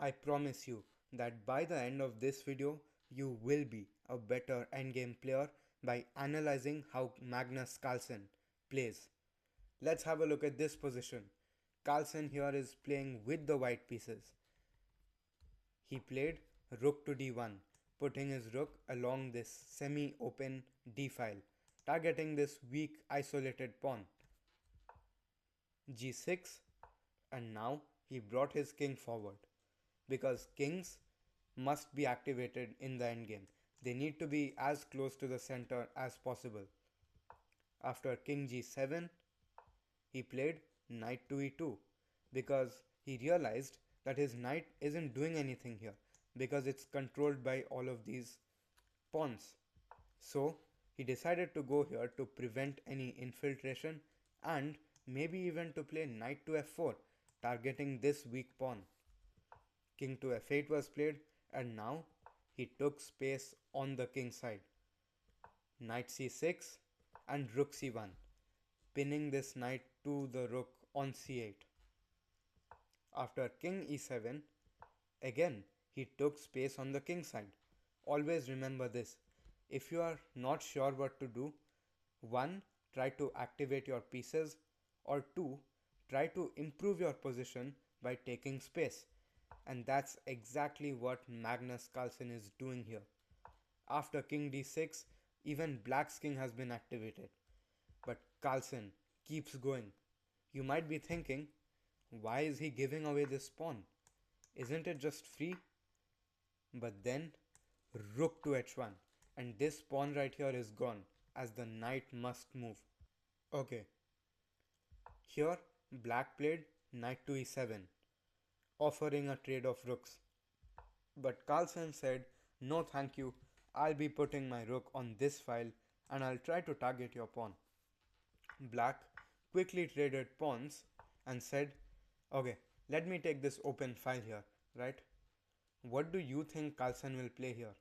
I promise you that by the end of this video, you will be a better endgame player by analyzing how Magnus Carlsen plays. Let's have a look at this position. Carlsen here is playing with the white pieces. He played rook to d1, putting his rook along this semi-open d file, targeting this weak isolated pawn. g6, and now he brought his king forward, because kings must be activated in the endgame. They need to be as close to the center as possible. After king g7, he played knight to e2 because he realized that his knight isn't doing anything here because it's controlled by all of these pawns. So he decided to go here to prevent any infiltration and maybe even to play knight to f4, targeting this weak pawn. King to f8 was played, and now he took space on the king side. Knight c6 and rook c1, pinning this knight to the rook on c8. After king e7, again he took space on the king side. Always remember this. If you are not sure what to do, 1. Try to activate your pieces, or 2. Try to improve your position by taking space. And that's exactly what Magnus Carlsen is doing here. After king d6, even black's king has been activated. But Carlsen keeps going. You might be thinking, why is he giving away this pawn? Isn't it just free? But then rook to h1, and this pawn right here is gone as the knight must move. Okay, here black played knight to e7, offering a trade of rooks. But Carlsen said, no thank you, I'll be putting my rook on this file and I'll try to target your pawn. Black quickly traded pawns and said, okay, let me take this open file here, right? What do you think Carlsen will play here?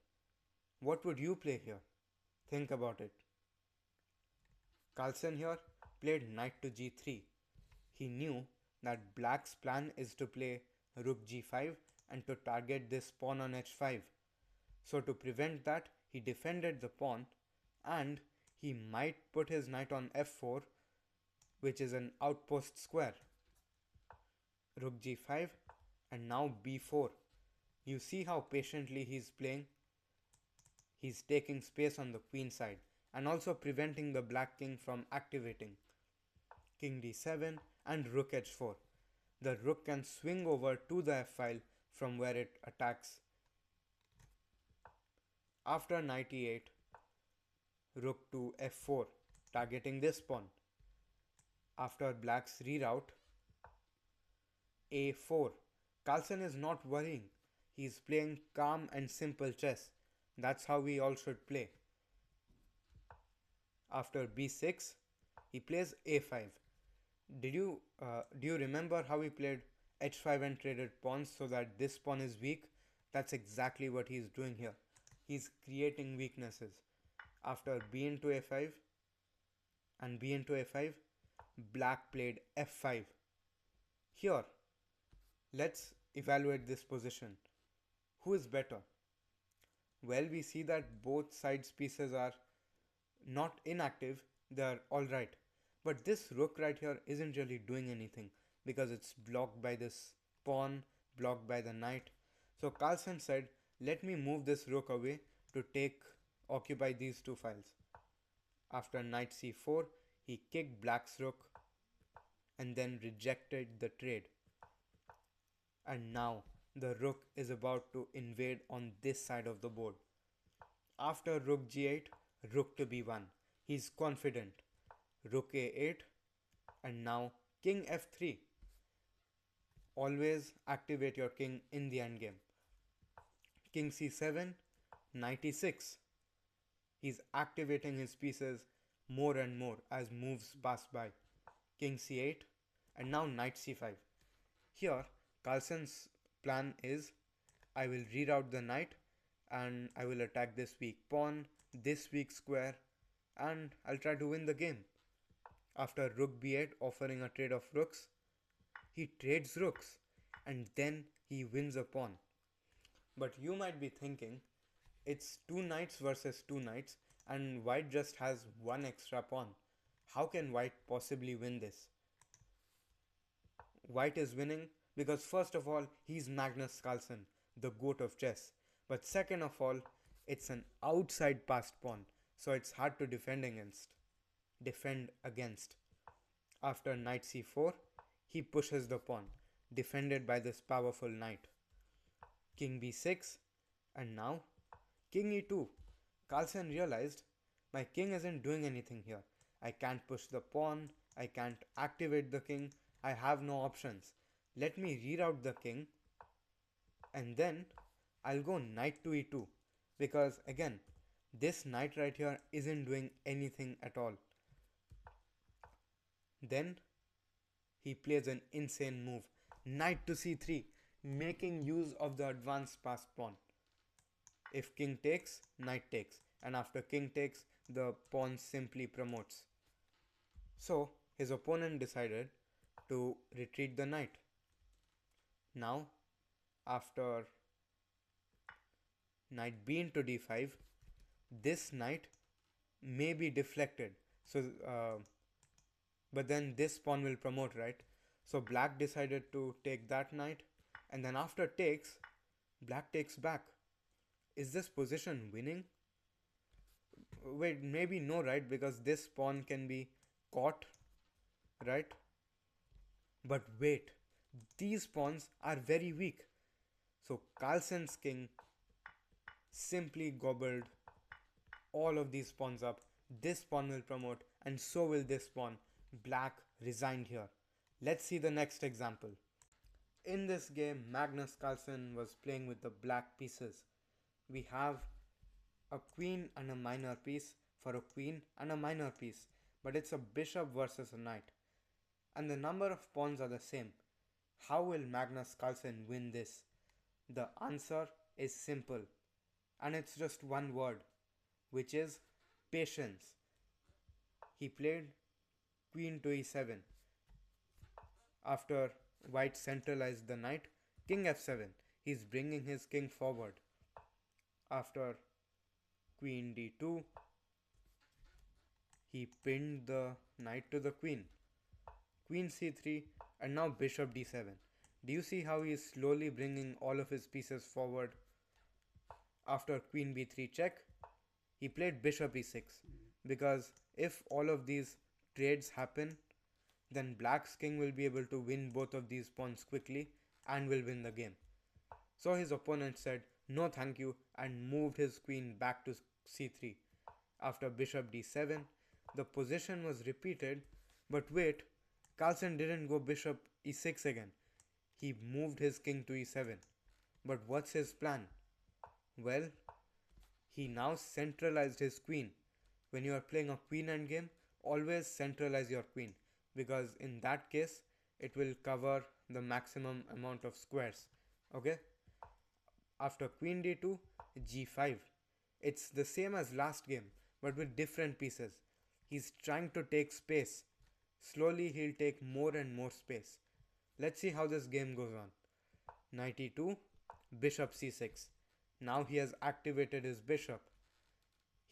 What would you play here? Think about it. Carlsen here played knight to g3. He knew that black's plan is to play rook g5 and to target this pawn on h5. So to prevent that, he defended the pawn and he might put his knight on f4, which is an outpost square. Rook g5 and now b4. You see how patiently he's playing? He's taking space on the queen side and also preventing the black king from activating. King d7 and rook h4. The rook can swing over to the f file from where it attacks. After knight e8, rook to f4, targeting this pawn. After black's reroute, a4. Carlsen is not worrying. He's playing calm and simple chess. That's how we all should play. After b6, he plays a5. Do you remember how he played h5 and traded pawns so that this pawn is weak? That's exactly what he's doing here. He's creating weaknesses. After b into a5 and b into a5, black played f5. Here, let's evaluate this position. Who is better? Well, we see that both sides pieces are not inactive, they are alright. But this rook right here isn't really doing anything because it's blocked by this pawn, blocked by the knight. So Carlsen said, let me move this rook away to occupy these two files. After knight c4, he kicked black's rook and then rejected the trade. And now the rook is about to invade on this side of the board. After rook g8, rook to b1. He's confident. Rook a8 and now king f3. Always activate your king in the endgame. King c7, knight e6. He's activating his pieces more and more as moves pass by. King c8 and now knight c5. Here, Carlsen's plan is, I will reroute the knight and I will attack this weak pawn, this weak square, and I'll try to win the game. After rook b8 offering a trade of rooks, he trades rooks and then he wins a pawn. But you might be thinking, it's two knights versus two knights, and white just has one extra pawn. How can white possibly win this? White is winning because, first of all, he's Magnus Carlsen, the goat of chess. But second of all, it's an outside passed pawn, so it's hard to defend against. Defend against. After knight c4, he pushes the pawn, defended by this powerful knight. King b6, and now king e2. Carlsen realized, my king isn't doing anything here. I can't push the pawn, I can't activate the king, I have no options. Let me reroute the king, and then I'll go knight to e2, because again, this knight right here isn't doing anything at all. Then he plays an insane move, knight to c3, making use of the advanced passed pawn. If king takes, knight takes, and after king takes, the pawn simply promotes. So his opponent decided to retreat the knight. Now, after knight b into d5, this knight may be deflected. So, but then this pawn will promote, right? So black decided to take that knight, and then after takes, black takes back. Is this position winning? Wait, maybe no, right? Because this pawn can be caught, right? But wait, these pawns are very weak. So Carlsen's king simply gobbled all of these pawns up. This pawn will promote, and so will this pawn. Black resigned here. Let's see the next example. In this game, Magnus Carlsen was playing with the black pieces. We have a queen and a minor piece for a queen and a minor piece, but it's a bishop versus a knight, and the number of pawns are the same. How will Magnus Carlsen win this? The answer is simple, and it's just one word, which is patience. He played queen to e7. After white centralized the knight, king f7. He's bringing his king forward. After queen d2, he pinned the knight to the queen. Queen c3, and now bishop d7. Do you see how he is slowly bringing all of his pieces forward? After queen b3 check, he played bishop e6, because if all of these trades happen, then black's king will be able to win both of these pawns quickly and will win the game. So his opponent said no thank you and moved his queen back to c3. After bishop d7, the position was repeated, but wait, Carlsen didn't go bishop e6 again. He moved his king to e7. But what's his plan? Well, he now centralized his queen. When you are playing a queen endgame, always centralize your queen, because in that case, it will cover the maximum amount of squares. Okay? After queen d2, g5. It's the same as last game, but with different pieces. He's trying to take space. Slowly he'll take more and more space. Let's see how this game goes on. Knight e2, bishop c6. Now he has activated his bishop.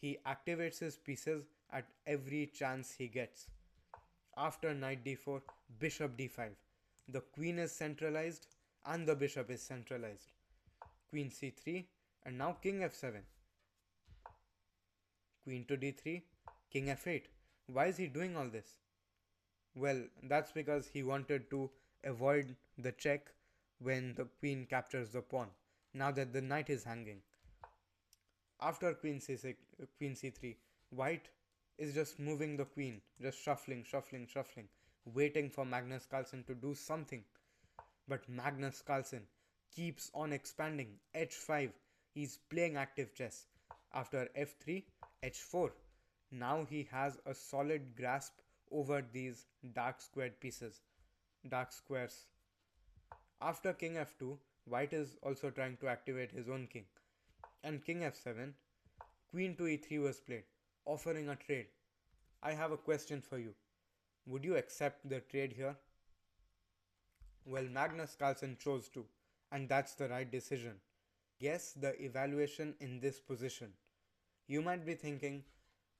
He activates his pieces at every chance he gets. After knight d4, bishop d5. The queen is centralized and the bishop is centralized. Queen c3, and now king f7. Queen to d3, king f8. Why is he doing all this? Well, that's because he wanted to avoid the check when the queen captures the pawn, now that the knight is hanging. After queen c6, queen c3, white is just moving the queen, just shuffling, shuffling, shuffling, waiting for Magnus Carlsen to do something. But Magnus Carlsen keeps on expanding. h5, he's playing active chess. After f3, h4. Now he has a solid grasp over these dark squared pieces, dark squares. After king f2, white is also trying to activate his own king. And king f7, queen to e3 was played, offering a trade. I have a question for you. Would you accept the trade here? Well, Magnus Carlsen chose to, and that's the right decision. Guess the evaluation in this position. You might be thinking,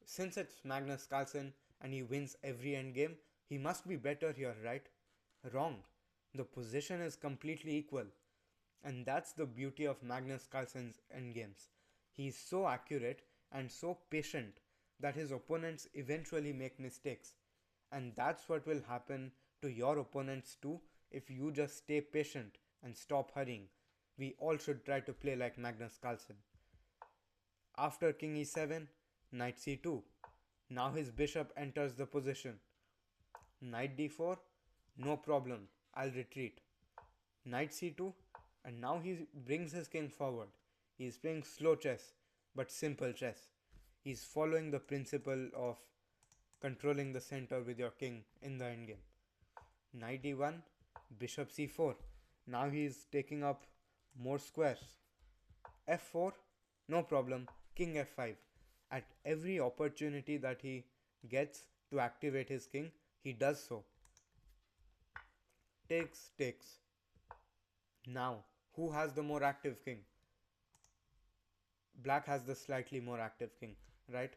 since it's Magnus Carlsen and he wins every endgame, he must be better here, right? Wrong. The position is completely equal. And that's the beauty of Magnus Carlsen's endgames. He's so accurate and so patient that his opponents eventually make mistakes. And that's what will happen to your opponents too if you just stay patient and stop hurrying. We all should try to play like Magnus Carlsen. After king e7, knight c2. Now his bishop enters the position. Knight d4, no problem, I'll retreat. Knight c2, and now he brings his king forward. He is playing slow chess, but simple chess. He's following the principle of controlling the center with your king in the endgame. Knight e1, bishop c4. Now he is taking up more squares. f4, no problem, king f5. At every opportunity that he gets to activate his king, he does so. Takes, takes. Now, who has the more active king? Black has the slightly more active king, right?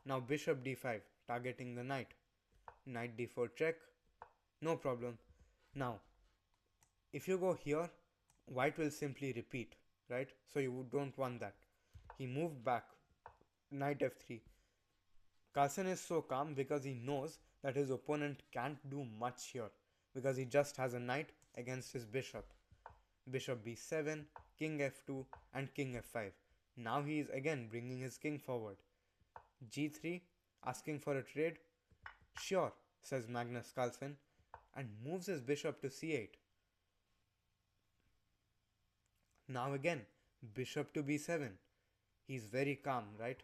Now bishop d5, targeting the knight. Knight d4 check, no problem. Now, if you go here, white will simply repeat, right? So you don't want that. He moved back, knight f3. Carlsen is so calm because he knows that his opponent can't do much here because he just has a knight against his bishop. Bishop b7, king f2 and king f5. Now he is again bringing his king forward. g3, asking for a trade. Sure, says Magnus Carlsen and moves his bishop to c8. Now again, bishop to b7. He's very calm, right?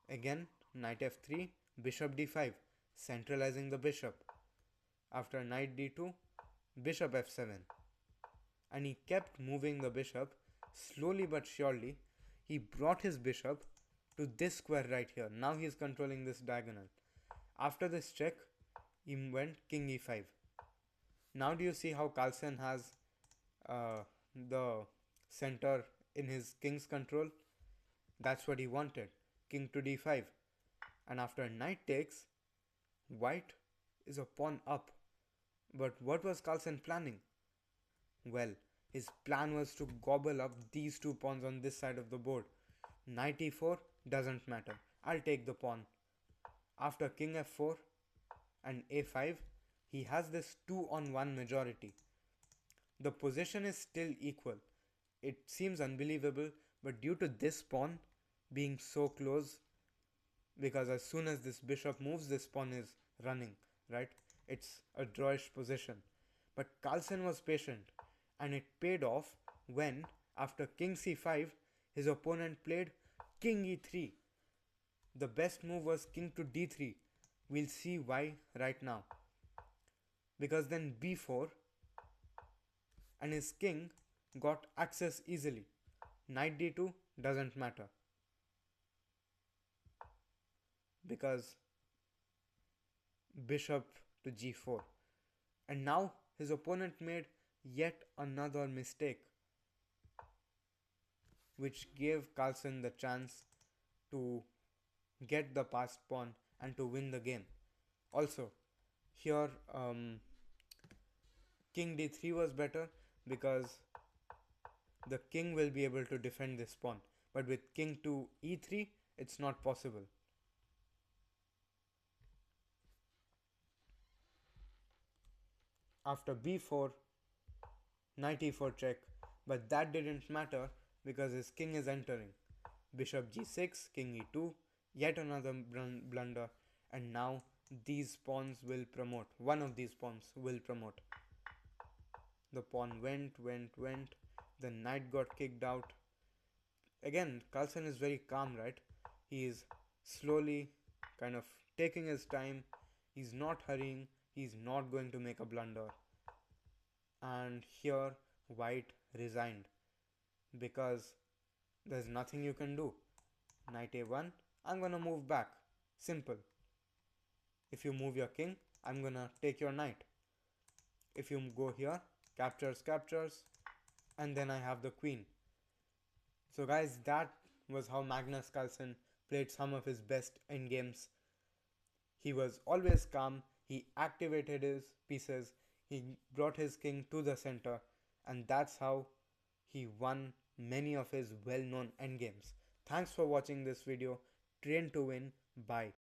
Again, knight f3, bishop d5, centralizing the bishop. After knight d2, bishop f7. And he kept moving the bishop slowly but surely. He brought his bishop to this square right here. Now he is controlling this diagonal. After this check, he went king e5. Now do you see how Carlsen has the center in his king's control? That's what he wanted. King to d5. And after knight takes, white is a pawn up. But what was Carlsen planning? Well, his plan was to gobble up these two pawns on this side of the board. Knight e4 doesn't matter. I'll take the pawn. After king f4 and a5, he has this 2 on 1 majority. The position is still equal. It seems unbelievable, but due to this pawn being so close, because as soon as this bishop moves, this pawn is running, right? It's a drawish position. But Carlsen was patient, and it paid off when, after king c5, his opponent played king e3. The best move was king to d3. We'll see why right now. Because then b4 and his king got access easily. Knight d2 doesn't matter because bishop to g4. And now his opponent made yet another mistake, which gave Carlsen the chance to get the passed pawn and to win the game. Also, here king d3 was better because the king will be able to defend this pawn. But with king to e3, it's not possible. After b4, knight e4 check, but that didn't matter because his king is entering. Bishop g6, king e2, yet another blunder, and now these pawns will promote. One of these pawns will promote. The pawn went, the knight got kicked out. Again, Carlsen is very calm, right? He is slowly kind of taking his time. He's not hurrying. He's not going to make a blunder. And here, white resigned because there's nothing you can do. Knight a1, I'm gonna move back. Simple. If you move your king, I'm gonna take your knight. if you go here, captures, captures, and then I have the queen. So guys, that was how Magnus Carlsen played some of his best endgames. He was always calm, he activated his pieces, he brought his king to the center, and that's how he won many of his well-known endgames. Thanks for watching this video. Train to win. Bye.